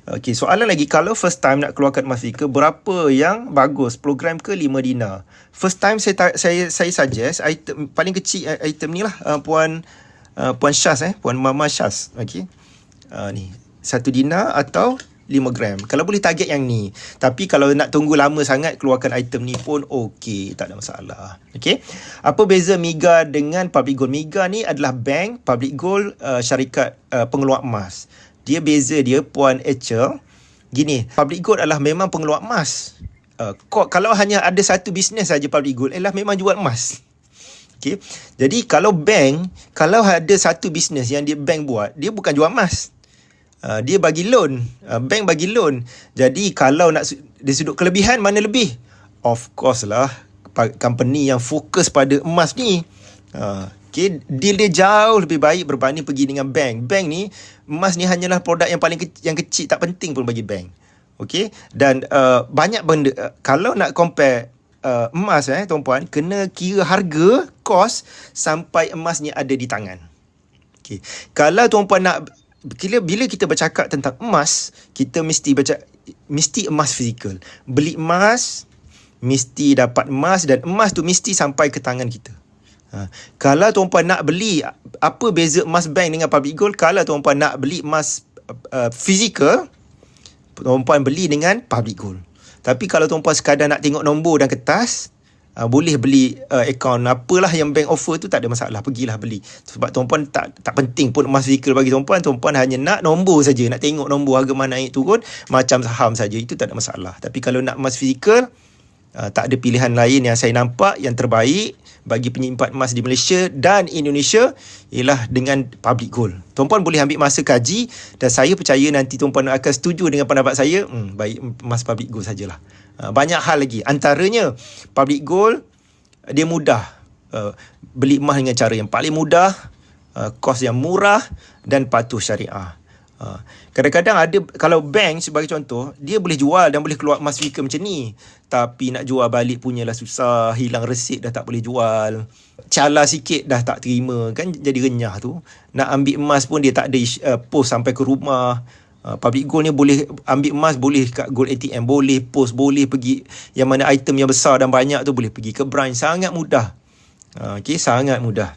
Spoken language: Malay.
Okey, soalan lagi, kalau first time nak keluarkan emas fizikal, berapa yang bagus? Program ke 5 dinar? First time saya suggest item paling kecil, item ni lah, Puan Syaz, Puan Mama Syaz. Okey. Ni 1 dinar atau 5 gram. Kalau boleh target yang ni. Tapi kalau nak tunggu lama sangat, keluarkan item ni pun okey, tak ada masalah. Okey. Apa beza MIGA dengan Public Gold? MIGA ni adalah bank, Public Gold syarikat pengeluar emas. Dia beza dia, Puan Echel, gini, Public Gold adalah memang pengeluar emas. Kalau hanya ada satu bisnes saja Public Gold, ialah memang jual emas. Okay. Jadi kalau bank, kalau ada satu bisnes yang dia bank buat, dia bukan jual emas. Dia bagi loan. Bank bagi loan. Jadi kalau nak dari sudut kelebihan, mana lebih? Of course lah, company yang fokus pada emas ni. Okay, deal dia jauh lebih baik berbanding pergi dengan bank. Bank ni, emas ni hanyalah produk yang paling yang kecil, tak penting pun bagi bank. Okay, dan banyak benda, kalau nak compare emas, tuan-puan, kena kira harga, kos sampai emas ni ada di tangan. Okay, kalau tuan-puan nak, bila kita bercakap tentang emas, kita mesti emas fizikal. Beli emas, mesti dapat emas, dan emas tu mesti sampai ke tangan kita. Kalau tuan-puan nak beli, apa beza emas bank dengan Public Gold? Kalau tuan-puan nak beli emas fizikal, tuan-puan beli dengan Public Gold. Tapi kalau tuan-puan sekadar nak tengok nombor dan kertas, boleh beli akaun apalah yang bank offer tu, tak ada masalah, pergilah beli. Sebab tuan-puan tak penting pun emas fizikal bagi tuan-puan. Tuan-puan hanya nak nombor saja, nak tengok nombor harga mana naik turun, macam saham saja, itu tak ada masalah. Tapi kalau nak emas fizikal, tak ada pilihan lain yang saya nampak yang terbaik bagi penyimpan emas di Malaysia dan Indonesia ialah dengan Public Gold. Tuan-puan boleh ambil masa kaji, dan saya percaya nanti tuan-puan akan setuju dengan pendapat saya. Baik emas Public Gold sajalah. Banyak hal lagi. Antaranya Public Gold, dia mudah. Beli emas dengan cara yang paling mudah, kos yang murah dan patuh syariah. Kadang-kadang ada, kalau bank sebagai contoh, dia boleh jual dan boleh keluar emas fizikal macam ni, tapi nak jual balik punyalah susah, hilang resit dah tak boleh jual, cala sikit dah tak terima, kan jadi renyah tu. Nak ambil emas pun dia tak ada post sampai ke rumah. Public Gold ni boleh ambil emas, boleh kat Gold ATM, boleh post, boleh pergi yang mana item yang besar dan banyak tu, boleh pergi ke branch, sangat mudah. Okay, sangat mudah.